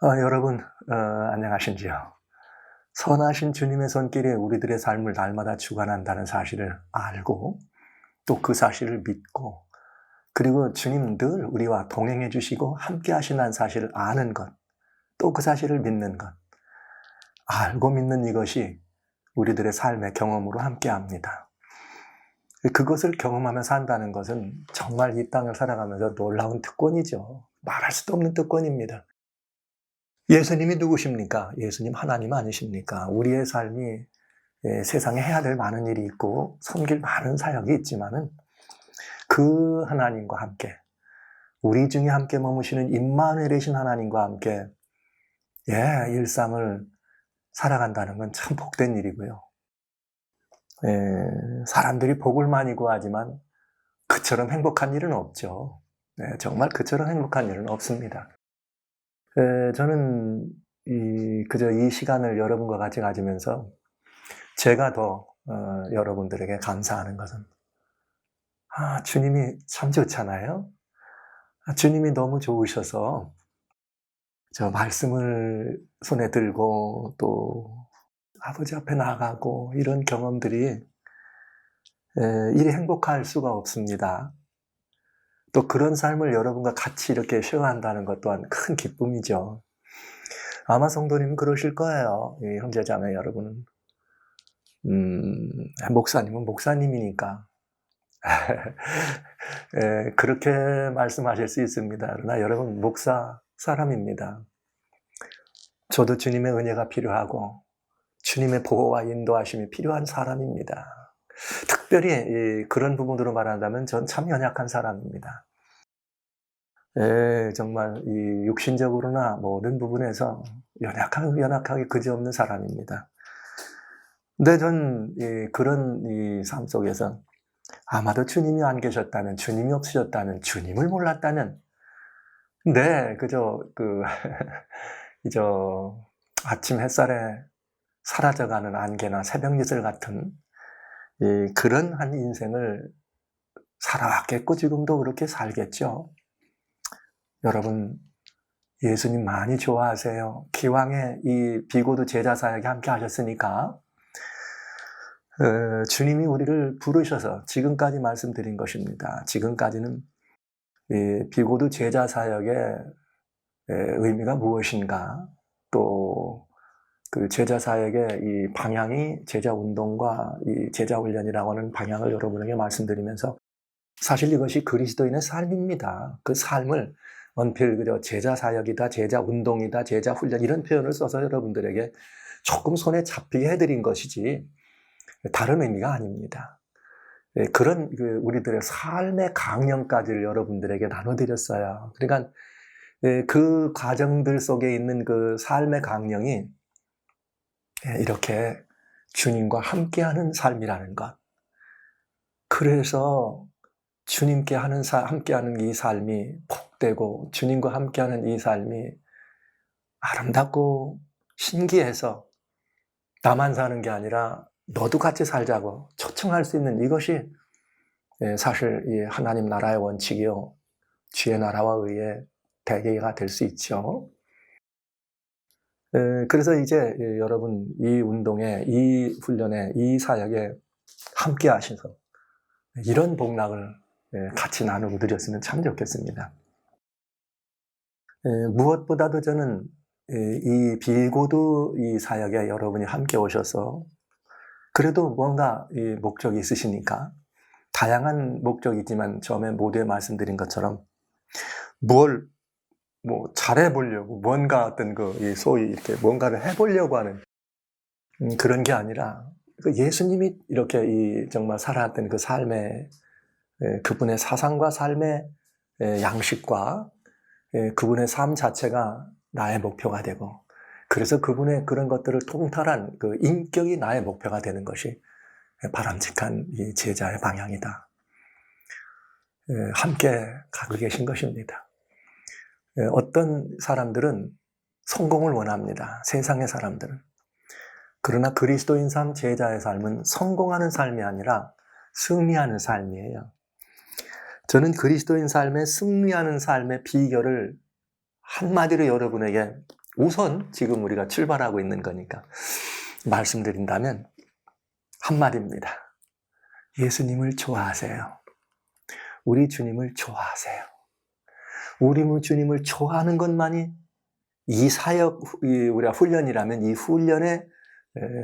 여러분, 안녕하신지요? 선하신 주님의 손길이 우리들의 삶을 날마다 주관한다는 사실을 알고, 또 그 사실을 믿고, 그리고 주님 늘 우리와 동행해 주시고 함께 하신다는 사실을 아는 것, 또 그 사실을 믿는 것, 알고 믿는 이것이 우리들의 삶의 경험으로 함께 합니다. 그것을 경험하며 산다는 것은 정말 이 땅을 살아가면서 놀라운 특권이죠. 말할 수도 없는 특권입니다. 예수님이 누구십니까? 예수님 하나님 아니십니까? 우리의 삶이 세상에 해야 될 많은 일이 있고 섬길 많은 사역이 있지만은 그 하나님과 함께, 우리 중에 함께 머무시는 임마누엘이신 하나님과 함께 일상을 살아간다는 건 참 복된 일이고요. 사람들이 복을 많이 구하지만 그처럼 행복한 일은 없죠. 정말 그처럼 행복한 일은 없습니다. 저는 그저 이 시간을 여러분과 같이 가지면서 제가 더 여러분들에게 감사하는 것은 주님이 참 좋잖아요. 주님이 너무 좋으셔서 저 말씀을 손에 들고 또 아버지 앞에 나가고 이런 경험들이 이리 행복할 수가 없습니다. 또 그런 삶을 여러분과 같이 이렇게 쉐어한다는 것 또한 큰 기쁨이죠. 아마 성도님은 그러실 거예요. 형제자매 여러분은. 목사님은 목사님이니까. 그렇게 말씀하실 수 있습니다. 그러나 여러분, 목사 사람입니다. 저도 주님의 은혜가 필요하고 주님의 보호와 인도하심이 필요한 사람입니다. 특별히 그런 부분으로 말한다면 전 참 연약한 사람입니다. 정말 이 육신적으로나 모든 부분에서 연약하게 그지없는 사람입니다. 근데 전 그런 이 삶 속에서 아마도 주님이 안 계셨다면, 주님이 없으셨다면, 주님을 몰랐다면, 그저 아침 햇살에 사라져가는 안개나 새벽녘을 같은 그런 한 인생을 살아왔겠고 지금도 그렇게 살겠죠. 여러분, 예수님 많이 좋아하세요. 기왕에 이 비고도 제자 사역에 함께 하셨으니까 주님이 우리를 부르셔서 지금까지 말씀드린 것입니다. 지금까지는 이 비고도 제자 사역의 의미가 무엇인가, 또 그 제자 사역의 이 방향이 제자 운동과 이 제자 훈련이라고 하는 방향을 여러분에게 말씀드리면서 사실 이것이 그리스도인의 삶입니다. 그 삶을 원필 그저 제자 사역이다, 제자 운동이다, 제자 훈련 이런 표현을 써서 여러분들에게 조금 손에 잡히게 해드린 것이지 다른 의미가 아닙니다. 그런 우리들의 삶의 강령까지를 여러분들에게 나눠드렸어요. 그러니까 그 과정들 속에 있는 그 삶의 강령이 이렇게 주님과 함께하는 삶이라는 것. 그래서 주님께 함께하는 이 삶이 복되고 주님과 함께하는 이 삶이 아름답고 신기해서 나만 사는 게 아니라 너도 같이 살자고 초청할 수 있는 이것이 사실 이 하나님 나라의 원칙이요, 주의 나라와 의의 대계가 될 수 있죠. 그래서 이제 여러분 이 운동에, 이 훈련에, 이 사역에 함께 하셔서 이런 복락을 같이 나누고 드렸으면 참 좋겠습니다. 무엇보다도 저는 이 비고도 이 사역에 여러분이 함께 오셔서 그래도 뭔가 이 목적이 있으시니까, 다양한 목적이 있지만 처음에 모두에 말씀드린 것처럼 뭘 잘해보려고, 뭔가 어떤 소위 이렇게 뭔가를 해보려고 하는 그런 게 아니라 예수님이 이렇게 정말 살아왔던 그 삶의 그분의 사상과 삶의 양식과 그분의 삶 자체가 나의 목표가 되고, 그래서 그분의 그런 것들을 통달한 그 인격이 나의 목표가 되는 것이 바람직한 이 제자의 방향이다. 함께 가고 계신 것입니다. 어떤 사람들은 성공을 원합니다. 세상의 사람들은. 그러나 그리스도인 삶, 제자의 삶은 성공하는 삶이 아니라 승리하는 삶이에요. 저는 그리스도인 삶에 승리하는 삶의 비결을 한마디로 여러분에게 우선 지금 우리가 출발하고 있는 거니까 말씀드린다면 한마디입니다. 예수님을 좋아하세요. 우리 주님을 좋아하세요. 우리 주님을 좋아하는 것만이 이 사역, 우리가 훈련이라면 이 훈련의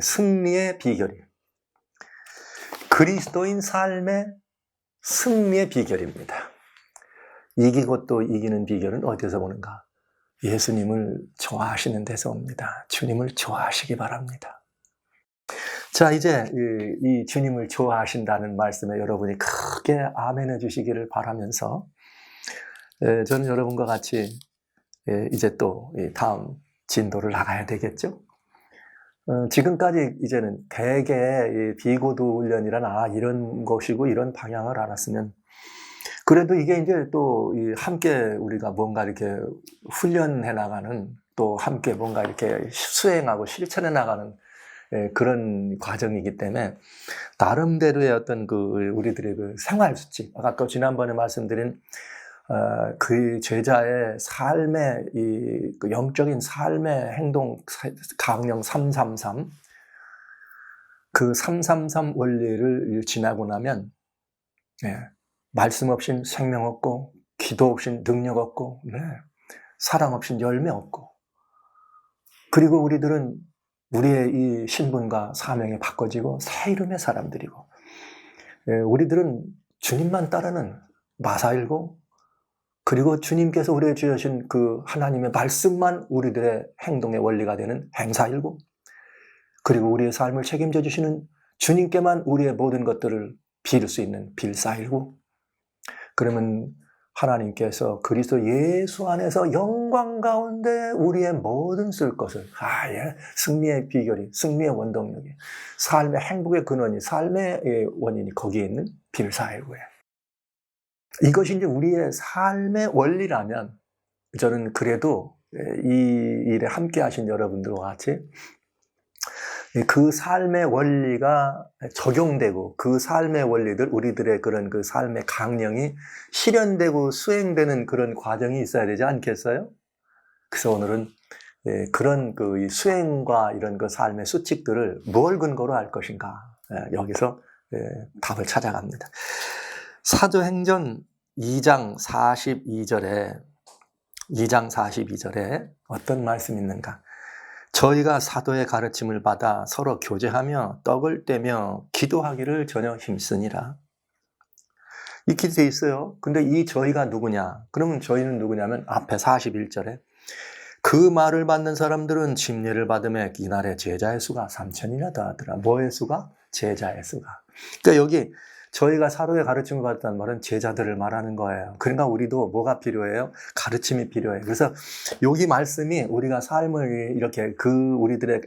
승리의 비결이에요. 그리스도인 삶의 승리의 비결입니다. 이기고 또 이기는 비결은 어디서 보는가? 예수님을 좋아하시는 데서 옵니다. 주님을 좋아하시기 바랍니다. 자, 이제 이 주님을 좋아하신다는 말씀에 여러분이 크게 아멘해 주시기를 바라면서 저는 여러분과 같이 이제 또 다음 진도를 나가야 되겠죠? 지금까지 이제는 대개 비고도 훈련이란 이런 것이고 이런 방향을 알았으면 그래도 이게 이제 또 함께 우리가 뭔가 이렇게 훈련해 나가는 또 함께 뭔가 이렇게 수행하고 실천해 나가는 그런 과정이기 때문에 나름대로의 어떤 우리들의 생활 수칙, 아까 또 지난번에 말씀드린 그 제자의 삶의 그 영적인 삶의 행동 강령 333, 그 333 원리를 지나고 나면 말씀 없인 생명 없고 기도 없인 능력 없고 사랑 없인 열매 없고, 그리고 우리들은 우리의 이 신분과 사명이 바꿔지고 새 이름의 사람들이고, 우리들은 주님만 따르는 마사일고, 그리고 주님께서 우리에게 주신 그 하나님의 말씀만 우리들의 행동의 원리가 되는 행사일고, 그리고 우리의 삶을 책임져 주시는 주님께만 우리의 모든 것들을 빌 수 있는 빌사일고, 그러면 하나님께서 그리스도 예수 안에서 영광 가운데 우리의 모든 쓸 것을, 승리의 비결이, 승리의 원동력이, 삶의 행복의 근원이, 삶의 원인이 거기에 있는 빌사일고예요. 이것이 이제 우리의 삶의 원리라면 저는 그래도 이 일에 함께 하신 여러분들과 같이 그 삶의 원리가 적용되고 그 삶의 원리들, 우리들의 그런 그 삶의 강령이 실현되고 수행되는 그런 과정이 있어야 되지 않겠어요? 그래서 오늘은 그런 그 수행과 이런 그 삶의 수칙들을 뭘 근거로 할 것인가, 여기서 답을 찾아갑니다. 사도행전 2장 42절에 어떤 말씀이 있는가? 저희가 사도의 가르침을 받아 서로 교제하며 떡을 떼며 기도하기를 전혀 힘쓰니라. 이렇게 돼 있어요. 근데 이 저희가 누구냐? 그러면 저희는 누구냐면 앞에 41절에 그 말을 받는 사람들은 침례를 받으며 이날의 제자의 수가 3,000이나 더하더라. 뭐의 수가? 제자의 수가. 그러니까 여기 저희가 사도의 가르침을 받았다는 말은 제자들을 말하는 거예요. 그러니까 우리도 뭐가 필요해요? 가르침이 필요해요. 그래서 여기 말씀이 우리가 삶을 이렇게 우리들의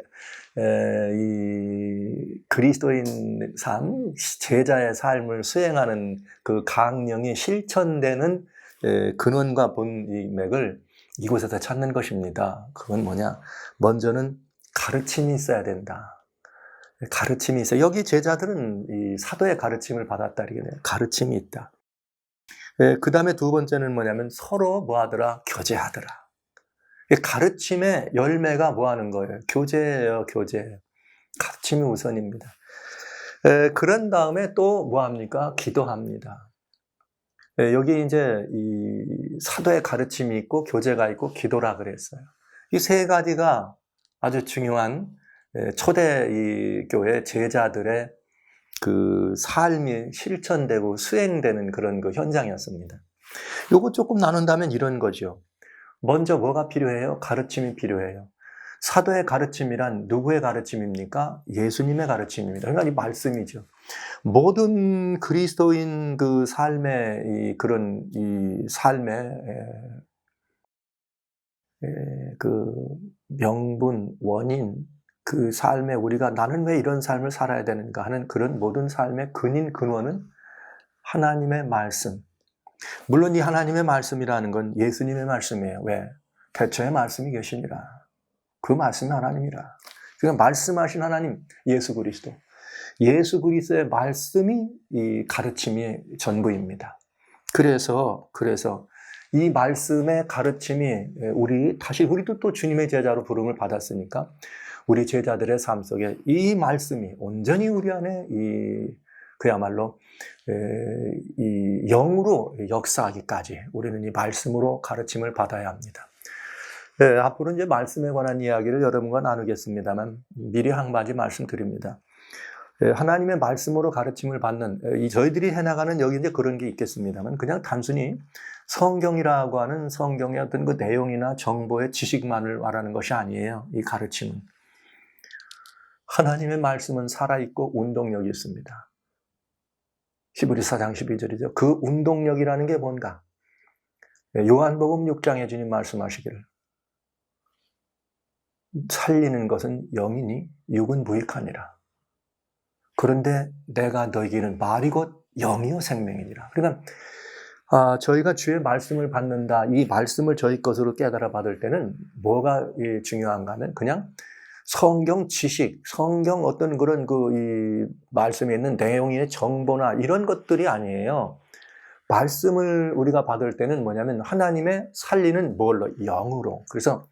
이 그리스도인 삶, 제자의 삶을 수행하는 그 강령이 실천되는 근원과 본맥을 이곳에서 찾는 것입니다. 그건 뭐냐? 먼저는 가르침이 있어야 된다. 가르침이 있어요. 여기 제자들은 이 사도의 가르침을 받았다. 이게 가르침이 있다. 그 다음에 두 번째는 뭐냐면 서로 뭐하더라? 교제하더라. 가르침의 열매가 뭐하는 거예요? 교제예요, 교제. 가르침이 우선입니다. 그런 다음에 또 뭐합니까? 기도합니다. 여기 이제 이 사도의 가르침이 있고 교제가 있고 기도라 그랬어요. 이 세 가지가 아주 중요한 초대 이 교회 제자들의 그 삶이 실천되고 수행되는 그런 그 현장이었습니다. 요거 조금 나눈다면 이런 거죠. 먼저 뭐가 필요해요? 가르침이 필요해요. 사도의 가르침이란 누구의 가르침입니까? 예수님의 가르침입니다. 그러니까 이 말씀이죠. 모든 그리스도인 그 삶의 그런 삶의 그 명분, 원인, 그 삶에 우리가 나는 왜 이런 삶을 살아야 되는가 하는 그런 모든 삶의 근원은 하나님의 말씀. 물론 이 하나님의 말씀이라는 건 예수님의 말씀이에요. 왜? 태초에 말씀이 계시니라. 그 말씀이 하나님이라. 그러니까 말씀하신 하나님, 예수 그리스도. 예수 그리스도의 말씀이 이 가르침의 전부입니다. 그래서 이 말씀의 가르침이 우리도 또 주님의 제자로 부름을 받았으니까 우리 제자들의 삶 속에 이 말씀이 온전히 우리 안에 그야말로 이 영으로 역사하기까지 우리는 이 말씀으로 가르침을 받아야 합니다. 앞으로 이제 말씀에 관한 이야기를 여러분과 나누겠습니다만 미리 한 가지 말씀드립니다. 하나님의 말씀으로 가르침을 받는 저희들이 해나가는 여기 이제 그런 게 있겠습니다만 그냥 단순히 성경이라고 하는 성경의 어떤 그 내용이나 정보의 지식만을 말하는 것이 아니에요. 이 가르침은 하나님의 말씀은 살아있고 운동력이 있습니다. 히브리서 4장 12절이죠. 그 운동력이라는 게 뭔가? 요한복음 6장에 주님 말씀하시기를 살리는 것은 영이니 육은 무익하니라. 그런데 내가 너희에게는 말이 곧 영이요 생명이니라. 그러니까 저희가 주의 말씀을 받는다. 이 말씀을 저희 것으로 깨달아 받을 때는 뭐가 중요한가 하면 그냥 성경 지식, 성경 어떤 그런 이 말씀에 있는 내용의 정보나 이런 것들이 아니에요. 말씀을 우리가 받을 때는 뭐냐면 하나님의 살리는 뭘로? 영으로. 그래서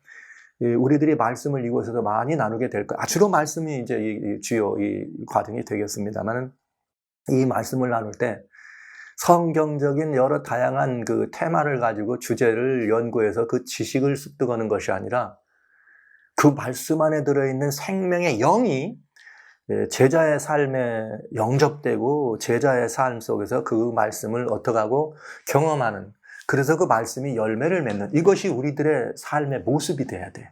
우리들이 말씀을 이곳에서 많이 나누게 될 거예요. 주로 말씀이 이제 주요 이 과정이 되겠습니다만 이 말씀을 나눌 때 성경적인 여러 다양한 그 테마를 가지고 주제를 연구해서 그 지식을 습득하는 것이 아니라 그 말씀 안에 들어있는 생명의 영이 제자의 삶에 영접되고 제자의 삶 속에서 그 말씀을 어떻게 하고 경험하는, 그래서 그 말씀이 열매를 맺는, 이것이 우리들의 삶의 모습이 돼야 돼.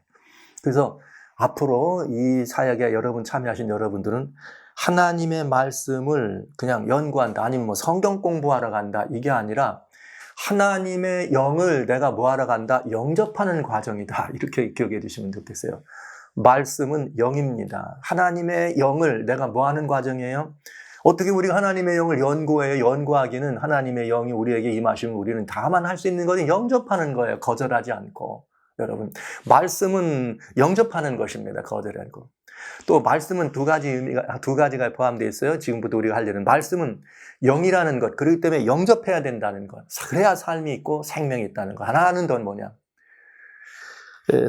그래서 앞으로 이 사역에 여러분 참여하신 여러분들은 하나님의 말씀을 그냥 연구한다, 아니면 뭐 성경 공부하러 간다, 이게 아니라 하나님의 영을 내가 뭐하러 간다? 영접하는 과정이다. 이렇게 기억해 주시면 좋겠어요. 말씀은 영입니다. 하나님의 영을 내가 뭐하는 과정이에요? 어떻게 우리가 하나님의 영을 연구해요? 연구하기는 하나님의 영이 우리에게 임하시면 우리는 다만 할 수 있는 것은 영접하는 거예요. 거절하지 않고. 여러분, 말씀은 영접하는 것입니다. 거절하는 거. 또 말씀은 두 가지가 포함되어 있어요. 지금부터 우리가 하려는 말씀은 영이라는 것, 그렇기 때문에 영접해야 된다는 것. 그래야 삶이 있고 생명이 있다는 것. 하나는 더 뭐냐?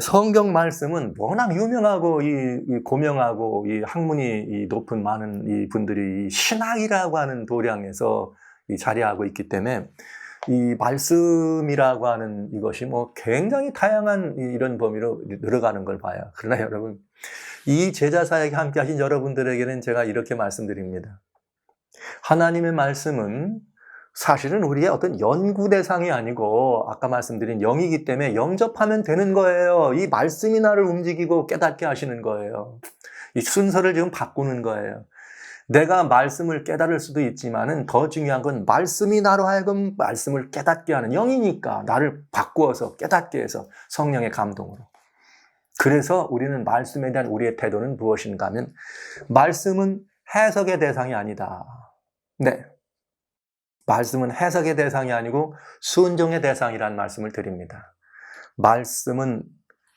성경 말씀은 워낙 유명하고 고명하고 이 학문이 높은 많은 이 분들이 신학이라고 하는 도량에서 자리하고 있기 때문에 이 말씀이라고 하는 이것이 뭐 굉장히 다양한 이런 범위로 늘어가는 걸 봐요. 그러나 여러분, 이 제자 사역에 함께 하신 여러분들에게는 제가 이렇게 말씀드립니다. 하나님의 말씀은 사실은 우리의 어떤 연구 대상이 아니고 아까 말씀드린 영이기 때문에 영접하면 되는 거예요. 이 말씀이 나를 움직이고 깨닫게 하시는 거예요. 이 순서를 지금 바꾸는 거예요. 내가 말씀을 깨달을 수도 있지만은 더 중요한 건 말씀이 나로 하여금 말씀을 깨닫게 하는, 영이니까 나를 바꾸어서 깨닫게 해서 성령의 감동으로. 그래서 우리는 말씀에 대한 우리의 태도는 무엇인가 하면 말씀은 해석의 대상이 아니다. 네. 말씀은 해석의 대상이 아니고 순종의 대상이라는 말씀을 드립니다. 말씀은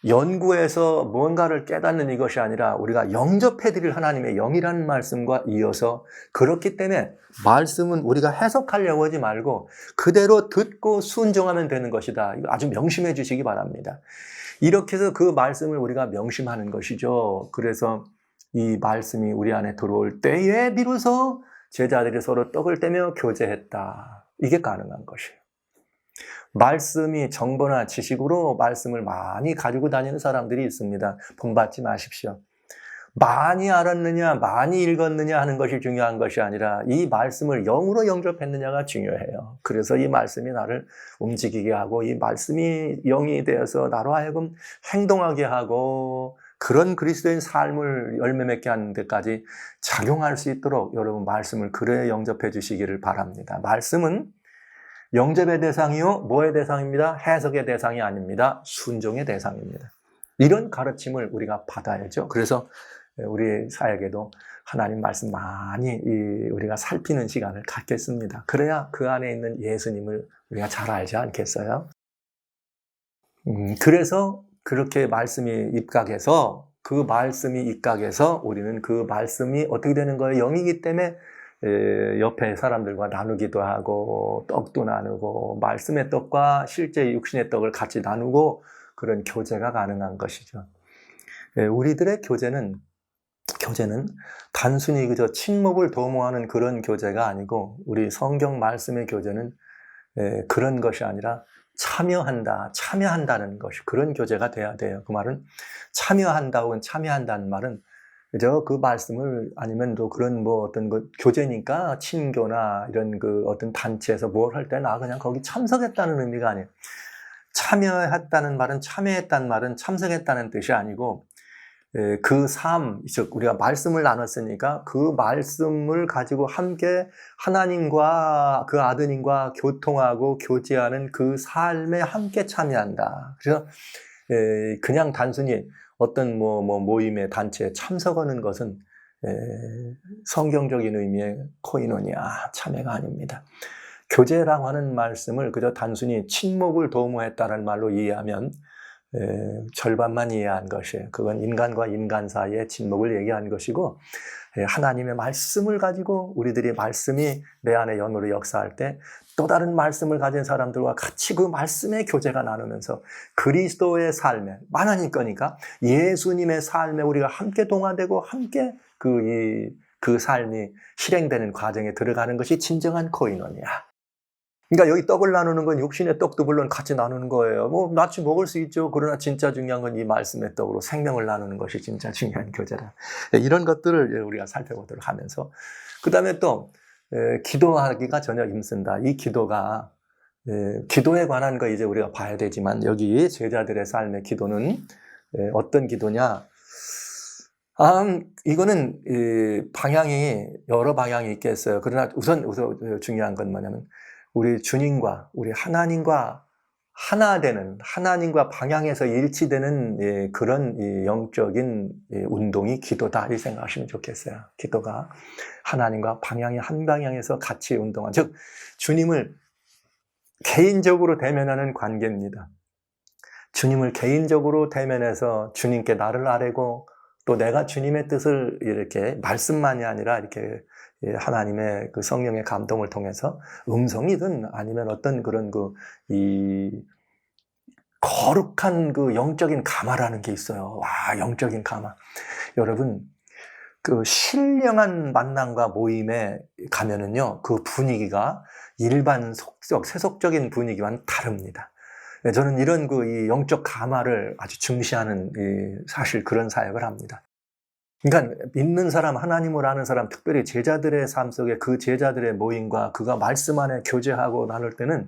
연구해서 뭔가를 깨닫는 이것이 아니라 우리가 영접해드릴 하나님의 영이라는 말씀과 이어서, 그렇기 때문에 말씀은 우리가 해석하려고 하지 말고 그대로 듣고 순종하면 되는 것이다. 이거 아주 명심해 주시기 바랍니다. 이렇게 해서 그 말씀을 우리가 명심하는 것이죠. 그래서 이 말씀이 우리 안에 들어올 때에 비로소 제자들이 서로 떡을 떼며 교제했다. 이게 가능한 것이에요. 말씀이 정보나 지식으로 말씀을 많이 가지고 다니는 사람들이 있습니다. 본받지 마십시오. 많이 알았느냐, 많이 읽었느냐 하는 것이 중요한 것이 아니라 이 말씀을 영으로 영접했느냐가 중요해요. 그래서 이 말씀이 나를 움직이게 하고 이 말씀이 영이 되어서 나로 하여금 행동하게 하고 그런 그리스도인 삶을 열매 맺게 하는 데까지 작용할 수 있도록 여러분 말씀을 그래 영접해 주시기를 바랍니다. 말씀은 영접의 대상이요, 뭐의 대상입니다? 해석의 대상이 아닙니다. 순종의 대상입니다. 이런 가르침을 우리가 받아야죠. 그래서 우리 사역에도 하나님 말씀 많이 우리가 살피는 시간을 갖겠습니다. 그래야 그 안에 있는 예수님을 우리가 잘 알지 않겠어요? 그래서 그렇게 말씀이 입각해서, 그 말씀이 입각해서 우리는 그 말씀이 어떻게 되는 거예요? 영이기 때문에 옆에 사람들과 나누기도 하고 떡도 나누고 말씀의 떡과 실제 육신의 떡을 같이 나누고 그런 교제가 가능한 것이죠. 우리들의 교제는 단순히 그저 친목을 도모하는 그런 교제가 아니고 우리 성경 말씀의 교제는 그런 것이 아니라 참여한다는 것이 그런 교제가 돼야 돼요. 그 말은 참여한다 혹은 참여한다는 말은 그저 그 말씀을 아니면 또 그런 뭐 어떤 그 교제니까 친교나 이런 그 어떤 단체에서 뭘 할 때 나 그냥 거기 참석했다는 의미가 아니에요. 참여했다는 말은 참여했다는 말은 참석했다는 뜻이 아니고 그 삶, 즉 우리가 말씀을 나눴으니까 그 말씀을 가지고 함께 하나님과 그 아드님과 교통하고 교제하는 그 삶에 함께 참여한다. 그래서 그냥 단순히 어떤 모임에 단체에 참석하는 것은 성경적인 의미의 코이노니아, 참여가 아닙니다. 교제라고 하는 말씀을 그저 단순히 친목을 도모했다는 말로 이해하면 절반만 이해한 것이에요. 그건 인간과 인간 사이의 친목을 얘기한 것이고 하나님의 말씀을 가지고 우리들이 말씀이 내 안에 영으로 역사할 때 또 다른 말씀을 가진 사람들과 같이 그 말씀의 교제가 나누면서 그리스도의 삶에 하나님 거니까 예수님의 삶에 우리가 함께 동화되고 함께 그 삶이 실행되는 과정에 들어가는 것이 진정한 코이노니아. 그러니까 여기 떡을 나누는 건 육신의 떡도 물론 같이 나누는 거예요. 같이 먹을 수 있죠. 그러나 진짜 중요한 건 이 말씀의 떡으로 생명을 나누는 것이 진짜 중요한 교제다. 이런 것들을 우리가 살펴보도록 하면서 그 다음에 또 기도하기가 전혀 힘쓴다. 이 기도가 기도에 관한 거 이제 우리가 봐야 되지만 여기 제자들의 삶의 기도는 어떤 기도냐? 이거는 방향이 여러 방향이 있겠어요. 그러나 우선 중요한 건 뭐냐면 우리 주님과 우리 하나님과 하나 되는 하나님과 방향에서 일치되는 그런 영적인 운동이 기도다 이 생각하시면 좋겠어요. 기도가 하나님과 방향이 한 방향에서 같이 운동한 즉 주님을 개인적으로 대면하는 관계입니다. 주님을 개인적으로 대면해서 주님께 나를 아뢰고 또 내가 주님의 뜻을 이렇게 말씀만이 아니라 이렇게 하나님의 그 성령의 감동을 통해서 음성이든 아니면 어떤 그런 거룩한 그 영적인 감화라는 게 있어요. 와, 영적인 감화. 여러분, 그 신령한 만남과 모임에 가면은요, 그 분위기가 일반 세속적인 분위기와는 다릅니다. 저는 이런 이 영적 감화를 아주 중시하는 사실 그런 사역을 합니다. 그러니까 믿는 사람, 하나님을 아는 사람, 특별히 제자들의 삶 속에 그 제자들의 모임과 그가 말씀 안에 교제하고 나눌 때는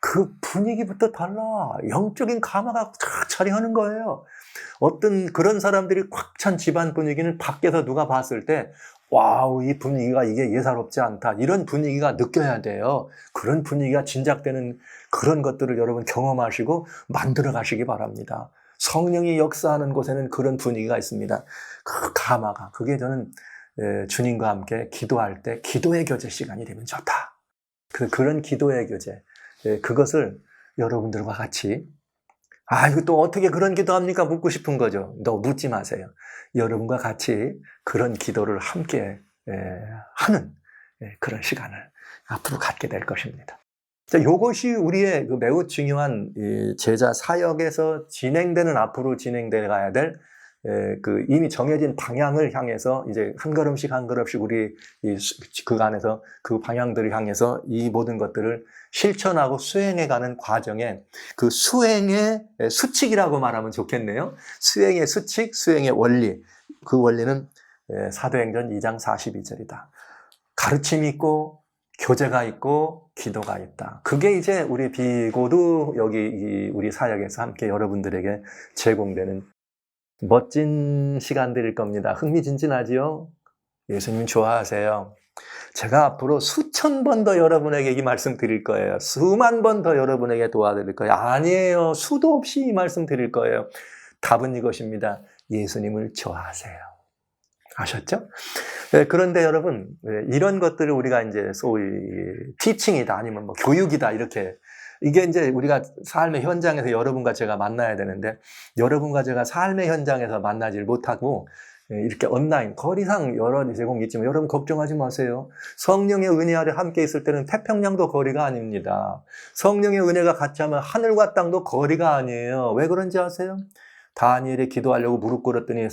그 분위기부터 달라. 영적인 감화가 쫙 차리하는 거예요. 어떤 그런 사람들이 꽉 찬 집안 분위기는 밖에서 누가 봤을 때 와우, 이 분위기가 이게 예사롭지 않다. 이런 분위기가 느껴야 돼요. 그런 분위기가 진작되는 그런 것들을 여러분 경험하시고 만들어 가시기 바랍니다. 성령이 역사하는 곳에는 그런 분위기가 있습니다. 그 감화가. 그게 저는 주님과 함께 기도할 때 기도의 교제 시간이 되면 좋다. 그런 기도의 교제. 그것을 여러분들과 같이 이거 또 어떻게 그런 기도합니까? 묻고 싶은 거죠. 너 묻지 마세요. 여러분과 같이 그런 기도를 함께 하는 그런 시간을 앞으로 갖게 될 것입니다. 자, 이것이 우리의 매우 중요한 제자 사역에서 앞으로 진행돼 가야 될 이미 정해진 방향을 향해서 이제 한 걸음씩 우리 그 안에서 그 방향들을 향해서 이 모든 것들을 실천하고 수행해가는 과정에 그 수행의 수칙이라고 말하면 좋겠네요. 수행의 수칙, 수행의 원리. 그 원리는 사도행전 2장 42절이다. 가르침이 있고 교제가 있고 기도가 있다. 그게 이제 우리 비고도 여기 우리 사역에서 함께 여러분들에게 제공되는 멋진 시간들일 겁니다. 흥미진진하지요? 예수님 좋아하세요. 제가 앞으로 수천 번 더 여러분에게 이 말씀 드릴 거예요. 수만 번 더 여러분에게 도와드릴 거예요. 아니에요. 수도 없이 이 말씀 드릴 거예요. 답은 이것입니다. 예수님을 좋아하세요. 아셨죠? 그런데 여러분, 이런 것들을 우리가 이제 소위 티칭이다 아니면 교육이다 이렇게 이게 이제 우리가 삶의 현장에서 여러분과 제가 만나야 되는데 여러분과 제가 삶의 현장에서 만나질 못하고 이렇게 온라인, 거리상 여러 제공이 있지만 여러분 걱정하지 마세요. 성령의 은혜 아래 함께 있을 때는 태평양도 거리가 아닙니다. 성령의 은혜가 같이 하면 하늘과 땅도 거리가 아니에요. 왜 그런지 아세요? 다니엘이 기도하려고 무릎 꿇었더니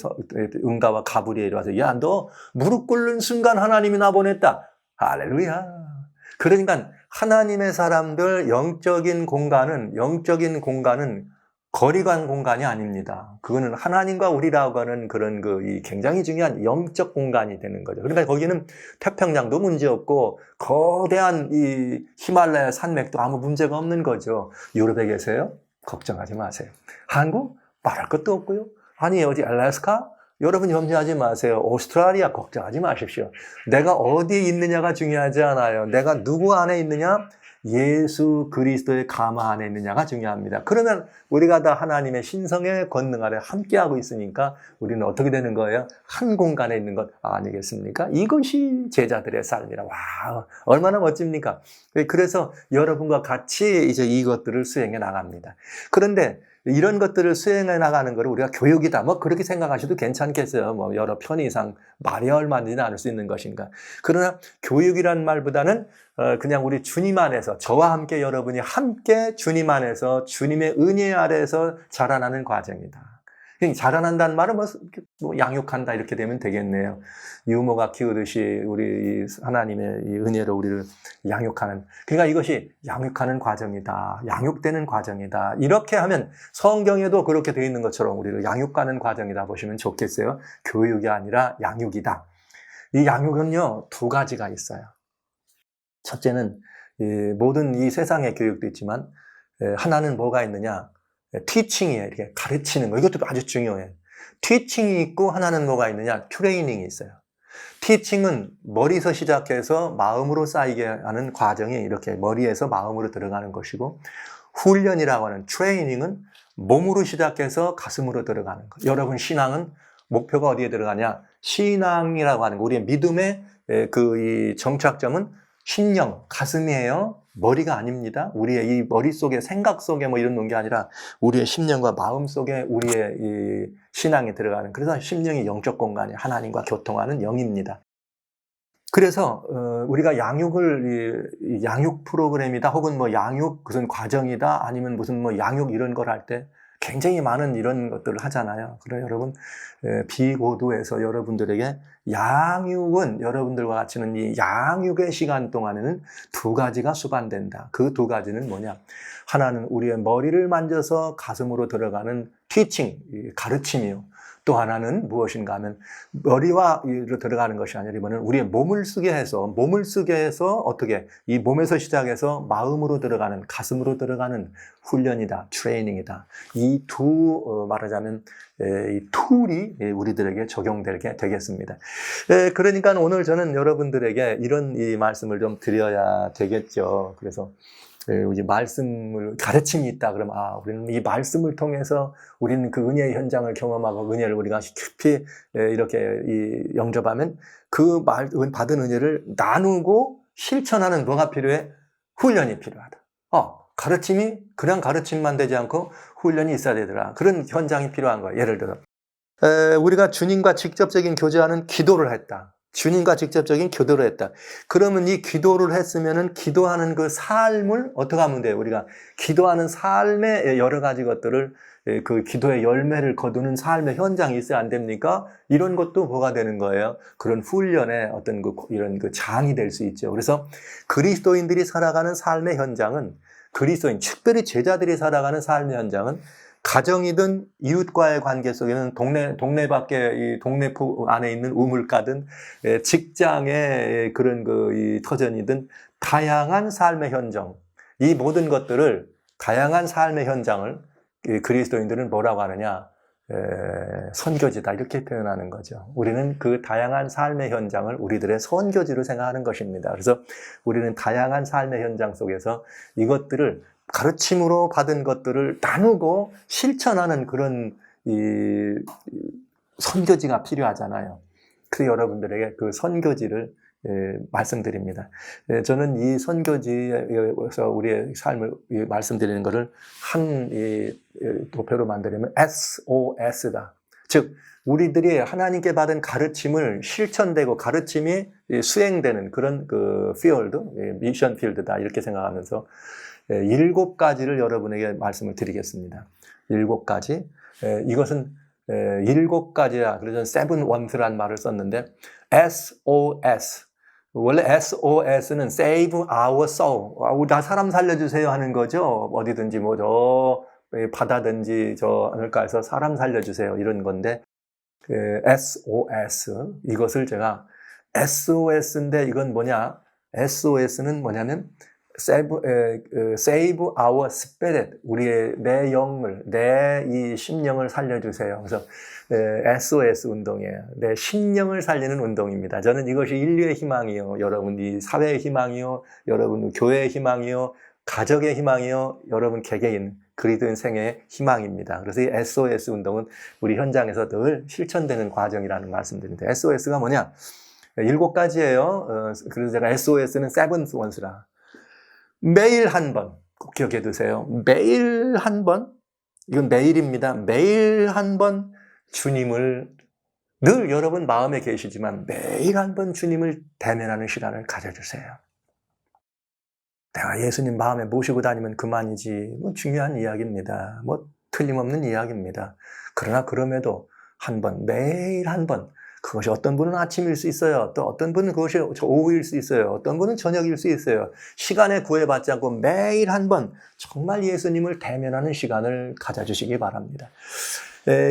응가와 가브리엘이 와서 야, 너 무릎 꿇는 순간 하나님이 나 보냈다. 할렐루야. 그러니까 하나님의 사람들 영적인 공간은 거리간 공간이 아닙니다. 그거는 하나님과 우리라고 하는 그런 이 굉장히 중요한 영적 공간이 되는 거죠. 그러니까 거기는 태평양도 문제없고 거대한 이 히말라야 산맥도 아무 문제가 없는 거죠. 유럽에 계세요? 걱정하지 마세요. 한국? 말할 것도 없고요. 아니 어디 알래스카? 여러분 염려하지 마세요. 오스트라리아 걱정하지 마십시오. 내가 어디에 있느냐가 중요하지 않아요. 내가 누구 안에 있느냐? 예수 그리스도의 가마 안에 있느냐가 중요합니다. 그러면 우리가 다 하나님의 신성의 권능 아래 함께하고 있으니까 우리는 어떻게 되는 거예요? 한 공간에 있는 것 아니겠습니까? 이것이 제자들의 삶이라. 와, 얼마나 멋집니까? 그래서 여러분과 같이 이제 이것들을 수행해 나갑니다. 그런데 이런 것들을 수행해 나가는 것을 우리가 교육이다. 뭐 그렇게 생각하셔도 괜찮겠어요. 뭐 여러 편의상 말이 얼마나 않을 수 있는 것인가. 그러나 교육이란 말보다는 그냥 우리 주님 안에서 저와 함께 여러분이 함께 주님 안에서 주님의 은혜 아래에서 자라나는 과정이다. 자라난다는 말은 뭐 양육한다 이렇게 되면 되겠네요. 유모가 키우듯이 우리 하나님의 이 은혜로 우리를 양육하는, 그러니까 이것이 양육하는 과정이다. 양육되는 과정이다. 이렇게 하면 성경에도 그렇게 되어 있는 것처럼 우리를 양육하는 과정이다 보시면 좋겠어요. 교육이 아니라 양육이다. 이 양육은요, 두 가지가 있어요. 첫째는 모든 이 세상의 교육도 있지만 하나는 뭐가 있느냐? 티칭이에요. 이렇게 가르치는 거. 이것도 아주 중요해요. 티칭이 있고 하나는 뭐가 있느냐? 트레이닝이 있어요. 티칭은 머리에서 시작해서 마음으로 쌓이게 하는 과정이 이렇게 머리에서 마음으로 들어가는 것이고, 훈련이라고 하는 트레이닝은 몸으로 시작해서 가슴으로 들어가는 것. 여러분 신앙은 목표가 어디에 들어가냐? 신앙이라고 하는 거. 우리의 믿음의 이 정착점은 심령, 가슴이에요. 머리가 아닙니다. 우리의 이 머릿속에 생각 속에 뭐 이런 게 아니라 우리의 심령과 마음 속에 우리의 이 신앙이 들어가는, 그래서 심령이 영적 공간이 하나님과 교통하는 영입니다. 그래서 우리가 양육을 양육 프로그램이다 혹은 뭐 양육 무슨 과정이다 아니면 무슨 뭐 양육 이런 걸 할 때 굉장히 많은 이런 것들을 하잖아요. 그래서 여러분 비고도에서 여러분들에게 양육은 여러분들과 같이는 이 양육의 시간 동안에는 두 가지가 수반된다. 그 두 가지는 뭐냐? 하나는 우리의 머리를 만져서 가슴으로 들어가는 티칭, 가르침이요. 또 하나는 무엇인가 하면 머리와 들어가는 것이 아니라 이번에는 우리의 몸을 쓰게 해서 어떻게 이 몸에서 시작해서 마음으로 들어가는, 가슴으로 들어가는 훈련이다, 트레이닝이다. 이 두 말하자면 이 툴이 우리들에게 적용되게 되겠습니다. 그러니까 오늘 저는 여러분들에게 이런 이 말씀을 좀 드려야 되겠죠. 그래서 이제 말씀을 가르침이 있다 그러면 우리는 이 말씀을 통해서 우리는 그 은혜의 현장을 경험하고 은혜를 우리가 깊이 이렇게 영접하면 그 받은 은혜를 나누고 실천하는 뭐가 필요해? 훈련이 필요하다. 가르침이 그냥 가르침만 되지 않고 훈련이 있어야 되더라. 그런 현장이 필요한 거예요. 예를 들어 우리가 주님과 직접적인 교제하는 기도를 했다. 주님과 직접적인 기도를 했다. 그러면 이 기도를 했으면은 기도하는 그 삶을 어떻게 하면 돼요? 우리가 기도하는 삶의 여러 가지 것들을 그 기도의 열매를 거두는 삶의 현장이 있어야 안 됩니까? 이런 것도 뭐가 되는 거예요? 그런 훈련의 어떤 이런 장이 될 수 있죠. 그래서 그리스도인들이 살아가는 삶의 현장은 특별히 제자들이 살아가는 삶의 현장은 가정이든 이웃과의 관계 속에는 동네 밖에 동네 안에 있는 우물가든 직장의 그런 이 터전이든 다양한 삶의 현장, 이 모든 것들을 다양한 삶의 현장을 그리스도인들은 뭐라고 하느냐? 선교지다 이렇게 표현하는 거죠. 우리는 그 다양한 삶의 현장을 우리들의 선교지로 생각하는 것입니다. 그래서 우리는 다양한 삶의 현장 속에서 이것들을 가르침으로 받은 것들을 나누고 실천하는 그런 선교지가 필요하잖아요. 그래서 여러분들에게 그 선교지를 말씀드립니다. 저는 이 선교지에서 우리의 삶을 말씀드리는 것을 한 도표로 만들려면 SOS다. 즉 우리들이 하나님께 받은 가르침을 실천되고 가르침이 수행되는 그런 그 필드, 미션 필드다 이렇게 생각하면서 7가지를 여러분에게 말씀을 드리겠습니다. 7가지. 이것은 7가지야. 그래서 seven wonds란 말을 썼는데 SOS. 원래 SOS는 save our soul. 나 사람 살려주세요 하는 거죠. 어디든지 뭐 저 바다든지 저 하늘가에서 사람 살려주세요 이런 건데 SOS 이것을 제가 SOS인데 이건 뭐냐? SOS는 뭐냐면 save our spirit, 우리의 내 영을, 내 이 심령을 살려주세요. 그래서 SOS 운동이에요. 내 심령을 살리는 운동입니다. 저는 이것이 인류의 희망이요, 여러분 이 사회의 희망이요, 여러분 교회의 희망이요, 가족의 희망이요, 여러분 개개인 그리스도인 생애의 희망입니다. 그래서 이 SOS 운동은 우리 현장에서 늘 실천되는 과정이라는 말씀드립니다. SOS가 뭐냐? 7가지예요. 그래서 제가 SOS는 seventh ones라. 매일 한 번, 꼭 기억해 두세요. 매일 한 번, 이건 매일입니다. 매일 한 번 주님을, 늘 여러분 마음에 계시지만 매일 한 번 주님을 대면하는 시간을 가져주세요. 내가 예수님 마음에 모시고 다니면 그만이지. 뭐 중요한 이야기입니다. 뭐 틀림없는 이야기입니다. 그러나 그럼에도 한 번, 매일 한 번, 그것이 어떤 분은 아침일 수 있어요. 또 어떤 분은 그것이 오후일 수 있어요. 어떤 분은 저녁일 수 있어요. 시간에 구애받지 않고 매일 한 번 정말 예수님을 대면하는 시간을 가져주시기 바랍니다.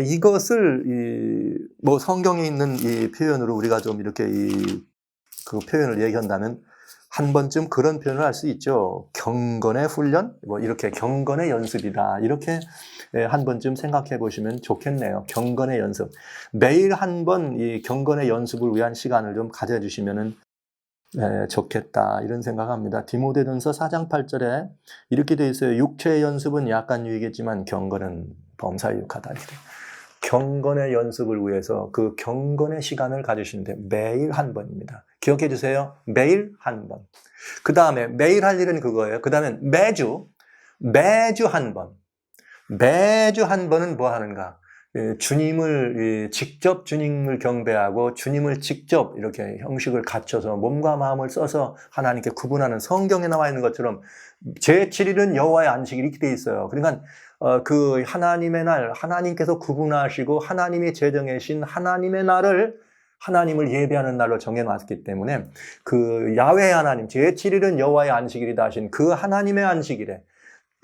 이것을 뭐 성경에 있는 이 표현으로 우리가 좀 이렇게 그 표현을 얘기한다면 한 번쯤 그런 표현을 할 수 있죠. 경건의 훈련, 뭐 이렇게 경건의 연습이다. 이렇게 한 번쯤 생각해 보시면 좋겠네요. 경건의 연습. 매일 한 번 이 경건의 연습을 위한 시간을 좀 가져주시면은 좋겠다. 이런 생각합니다. 디모데전서 4장 8절에 이렇게 되어 있어요. 육체의 연습은 약간 유익했지만 경건은 범사에 유익하다. 경건의 연습을 위해서 그 경건의 시간을 가지시는데 매일 한 번입니다. 기억해 주세요. 매일 한 번. 그 다음에 매일 할 일은 그거예요. 그 다음에 매주 한 번. 매주 한 번은 뭐 하는가? 직접 주님을 경배하고 주님을 직접 이렇게 형식을 갖춰서 몸과 마음을 써서 하나님께 구분하는, 성경에 나와 있는 것처럼 제7일은 여호와의 안식일 이렇게 돼 있어요. 그러니까 그 하나님의 날, 하나님께서 구분하시고 하나님이 제정하신 하나님의 날을 하나님을 예배하는 날로 정해놨기 때문에 그 야훼 하나님, 제7일은 여호와의 안식일이다 하신 그 하나님의 안식일에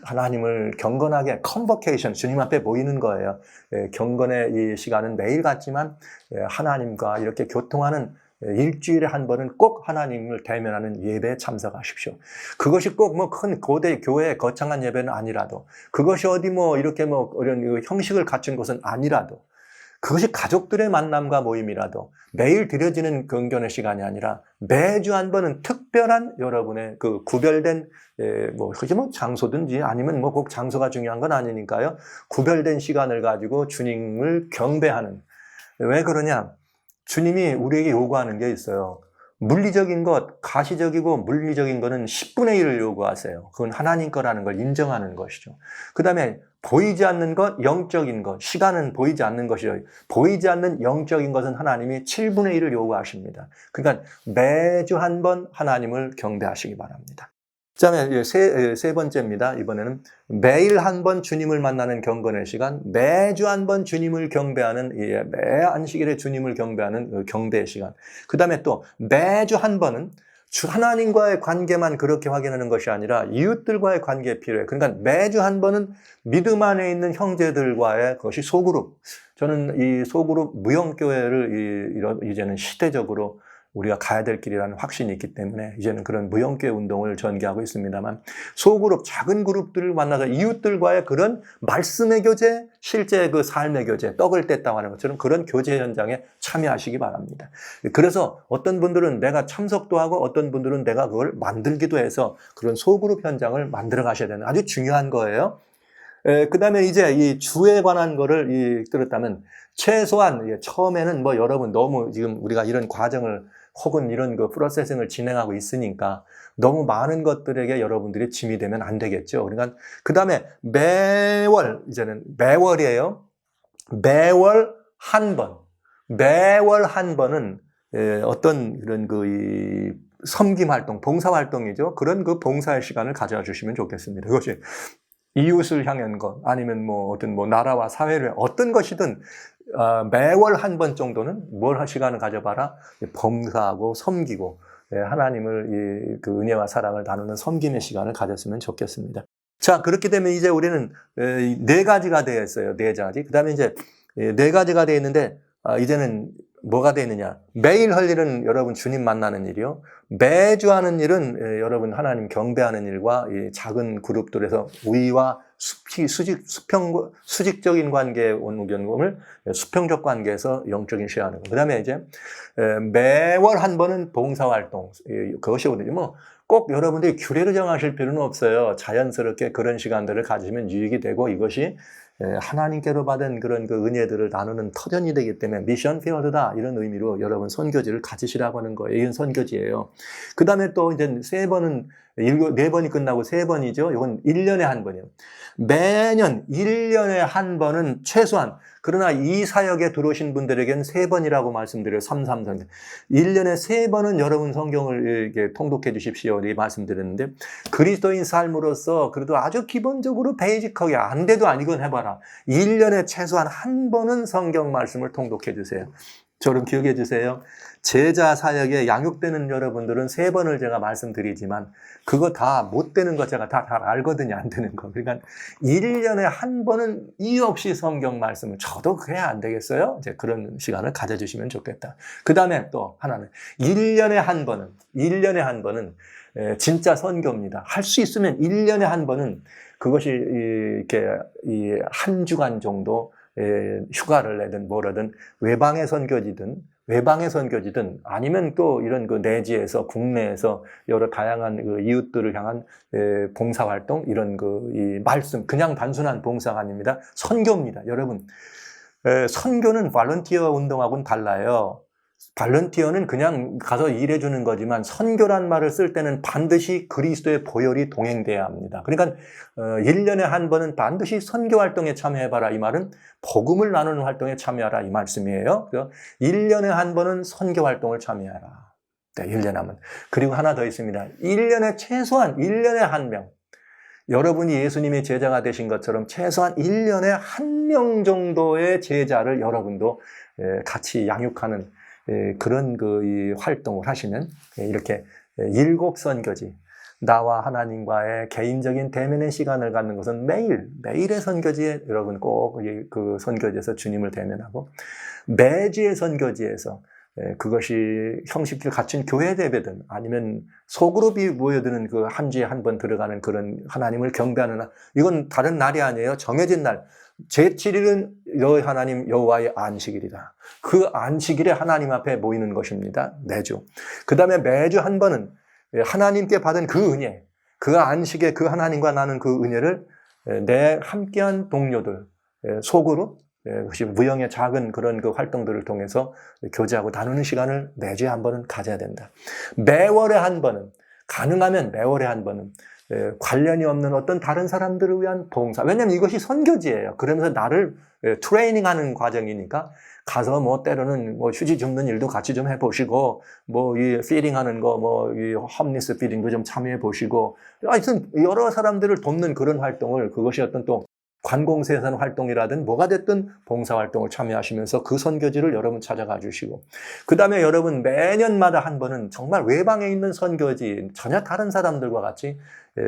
하나님을 경건하게 컨버케이션, 주님 앞에 모이는 거예요. 경건의 이 시간은 매일 같지만 하나님과 이렇게 교통하는 일주일에 한 번은 꼭 하나님을 대면하는 예배에 참석하십시오. 그것이 꼭 뭐 큰 고대 교회 거창한 예배는 아니라도, 그것이 어디 뭐 이렇게 뭐 이런 형식을 갖춘 곳은 아니라도, 그것이 가족들의 만남과 모임이라도 매일 드려지는 경건의 시간이 아니라 매주 한 번은 특별한 여러분의 그 구별된 그게 뭐 장소든지 아니면 뭐 꼭 장소가 중요한 건 아니니까요. 구별된 시간을 가지고 주님을 경배하는. 왜 그러냐? 주님이 우리에게 요구하는 게 있어요. 물리적인 것, 가시적이고 물리적인 거는 10분의 1을 요구하세요. 그건 하나님 거라는 걸 인정하는 것이죠. 그 다음에 보이지 않는 것, 영적인 것, 시간은 보이지 않는 것이죠. 보이지 않는 영적인 것은 하나님이 7분의 1을 요구하십니다. 그러니까 매주 한 번 하나님을 경배하시기 바랍니다. 그 다음에 세 번째입니다. 이번에는 매일 한 번 주님을 만나는 경건의 시간, 매주 한 번 주님을 경배하는, 매 안식일에 주님을 경배하는 경배의 시간. 그 다음에 또 매주 한 번은 하나님과의 관계만 그렇게 확인하는 것이 아니라 이웃들과의 관계에 필요해요. 그러니까 매주 한 번은 믿음 안에 있는 형제들과의 그것이 소그룹. 저는 이 소그룹 무형교회를 이제는 시대적으로 우리가 가야 될 길이라는 확신이 있기 때문에 이제는 그런 무형교회 운동을 전개하고 있습니다만, 소그룹, 작은 그룹들을 만나서 이웃들과의 그런 말씀의 교제, 실제 그 삶의 교제, 떡을 뗐다고 하는 것처럼 그런 교제 현장에 참여하시기 바랍니다. 그래서 어떤 분들은 내가 참석도 하고 어떤 분들은 내가 그걸 만들기도 해서 그런 소그룹 현장을 만들어 가셔야 되는 아주 중요한 거예요. 그 다음에 이제 이 주에 관한 거를 들었다면 최소한 처음에는 뭐 여러분 너무 지금 우리가 이런 과정을 혹은 이런 그 프로세싱을 진행하고 있으니까 너무 많은 것들에게 여러분들이 짐이 되면 안 되겠죠. 그러니까 그 다음에 매월, 이제는 매월이에요. 매월 한 번, 매월 한 번은 어떤 그런 섬김 활동, 봉사 활동이죠. 그런 그 봉사의 시간을 가져주시면 좋겠습니다. 그것이 이웃을 향한 것, 아니면 어떤 나라와 사회를 어떤 것이든 매월 한 번 정도는 뭘 할 시간을 가져봐라. 봉사하고 섬기고 하나님을 그 은혜와 사랑을 나누는 섬김의 시간을 가졌으면 좋겠습니다. 자, 그렇게 되면 이제 우리는 네 가지가 되어 있어요. 네 가지. 그 다음에 이제 네 가지가 되어 있는데 이제는 뭐가 되어 있느냐. 매일 할 일은 여러분 주님 만나는 일이요. 매주 하는 일은 여러분 하나님 경배하는 일과 작은 그룹들에서 우리와 수직적인 관계의 온경험을 수평적 관계에서 영적인 시간을. 그 다음에 이제 매월 한 번은 봉사활동. 그것이거든요. 꼭 여러분들이 규례를 정하실 필요는 없어요. 자연스럽게 그런 시간들을 가지면 유익이 되고 이것이 하나님께로 받은 그런 그 은혜들을 나누는 터전이 되기 때문에 미션 필드다 이런 의미로 여러분 선교지를 가지시라고 하는 거예요. 이건 선교지예요. 그 다음에 또 이제 네 번이 끝나고 세 번이죠. 이건 1년에 한 번이에요. 매년 1년에 한 번은 최소한, 그러나 이 사역에 들어오신 분들에게는 세 번이라고 말씀드려요. 333. 1년에 세 번은 여러분 성경을 이렇게 통독해 주십시오. 이렇게 말씀드렸는데, 그리스도인 삶으로서 그래도 아주 기본적으로 베이직하게 안 돼도 아니건 해봐라. 1년에 최소한 한 번은 성경 말씀을 통독해 주세요. 저를 기억해 주세요. 제자 사역에 양육되는 여러분들은 세 번을 제가 말씀드리지만 그거 다 못 되는 거 제가 다 잘 알거든요. 안 되는 거. 그러니까 1년에 한 번은 이유 없이 성경 말씀을 저도 그래야 안 되겠어요? 이제 그런 시간을 가져주시면 좋겠다. 그 다음에 또 하나는 1년에 한 번은 진짜 선교입니다. 할 수 있으면 1년에 한 번은 그것이 이렇게 한 주간 정도 휴가를 내든 뭐라든 외방의 선교지든 아니면 또 이런 그 내지에서 국내에서 여러 다양한 그 이웃들을 향한 봉사활동 이런 이 말씀 그냥 단순한 봉사가 아닙니다. 선교입니다. 여러분 선교는 발런티어 운동하고는 달라요. 발런티어는 그냥 가서 일해주는 거지만 선교란 말을 쓸 때는 반드시 그리스도의 보혈이 동행돼야 합니다. 그러니까 1년에 한 번은 반드시 선교 활동에 참여해봐라. 이 말은 복음을 나누는 활동에 참여하라 이 말씀이에요. 그래서 1년에 한 번은 선교 활동을 참여하라. 네, 1년에 한 번. 그리고 하나 더 있습니다. 1년에 최소한 1년에 한 명. 여러분이 예수님의 제자가 되신 것처럼 최소한 1년에 한 명 정도의 제자를 여러분도 같이 양육하는 그런 이 활동을 하시면 이렇게 7 선교지, 나와 하나님과의 개인적인 대면의 시간을 갖는 것은 매일의 선교지에 여러분 꼭 그 선교지에서 주님을 대면하고 매주의 선교지에서 그것이 형식을 갖춘 교회 대회든 아니면 소그룹이 모여드는 그 한 주에 한 번 들어가는 그런 하나님을 경배하는 날, 이건 다른 날이 아니에요. 정해진 날. 제7일은 여호와 하나님 여호와의 안식일이다. 그 안식일에 하나님 앞에 모이는 것입니다. 매주. 그 다음에 매주 한 번은 하나님께 받은 그 은혜, 그 안식에 그 하나님과 나는 그 은혜를 내 함께한 동료들, 소그룹, 혹시 무형의 작은 그런 그 활동들을 통해서 교제하고 나누는 시간을 매주에 한 번은 가져야 된다. 매월에 한 번은, 가능하면 매월에 한 번은 관련이 없는 어떤 다른 사람들을 위한 봉사. 왜냐하면 이것이 선교지예요. 그러면서 나를 트레이닝하는 과정이니까 가서 때로는 휴지 줍는 일도 같이 좀 해보시고, 이 피딩하는 거, 이 홈리스 피딩도 좀 참여해 보시고, 하여튼 여러 사람들을 돕는 그런 활동을, 그것이 어떤 또 관공서에서 하는 활동이라든 뭐가 됐든 봉사활동을 참여하시면서 그 선교지를 여러분 찾아가 주시고, 그 다음에 여러분 매년마다 한 번은 정말 외방에 있는 선교지, 전혀 다른 사람들과 같이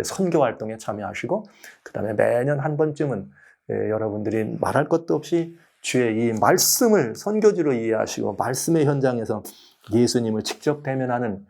선교활동에 참여하시고, 그 다음에 매년 한 번쯤은 여러분들이 말할 것도 없이 주의 이 말씀을 선교지로 이해하시고 말씀의 현장에서 예수님을 직접 대면하는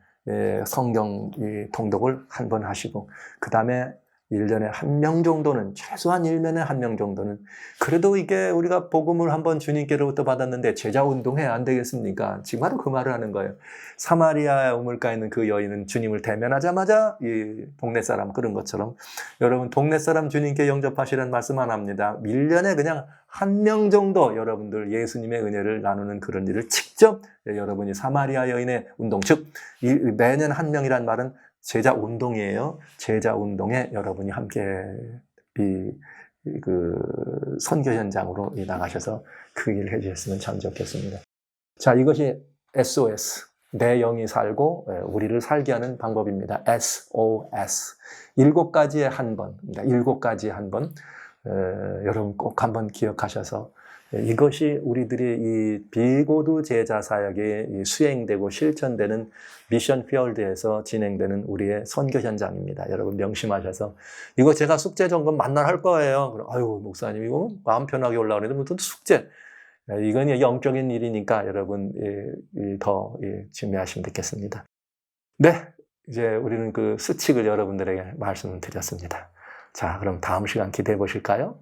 성경 통독을 한 번 하시고, 그 다음에 1년에 한 명 정도는, 최소한 1년에 한 명 정도는, 그래도 이게 우리가 복음을 한번 주님께로부터 받았는데 제자 운동해야 안 되겠습니까? 지금 바로 그 말을 하는 거예요. 사마리아 우물가에 있는 그 여인은 주님을 대면하자마자 이 동네 사람 그런 것처럼 여러분 동네 사람 주님께 영접하시라는 말씀 안 합니다. 1년에 그냥 한 명 정도 여러분들 예수님의 은혜를 나누는 그런 일을 직접 여러분이 사마리아 여인의 운동, 즉 매년 한 명이란 말은 제자 운동이에요. 제자 운동에 여러분이 함께 그 선교 현장으로 나가셔서 그 일을 해주셨으면 참 좋겠습니다. 자, 이것이 SOS, 내 영이 살고 우리를 살게 하는 방법입니다. SOS, 7가지에 한 번입니다. 7가지에 한 번. 여러분 꼭 한번 기억하셔서 이것이 우리들의 이 비고도 제자 사역에 수행되고 실천되는 미션 필드에서 진행되는 우리의 선교 현장입니다. 여러분 명심하셔서 이거 제가 숙제 점검 만날 할 거예요. 그럼 아유 목사님 이거 마음 편하게 올라오는데 무슨 숙제? 이건 영적인 일이니까 여러분 더 준비하시면 되겠습니다. 네, 이제 우리는 그 수칙을 여러분들에게 말씀을 드렸습니다. 자, 그럼 다음 시간 기대해 보실까요?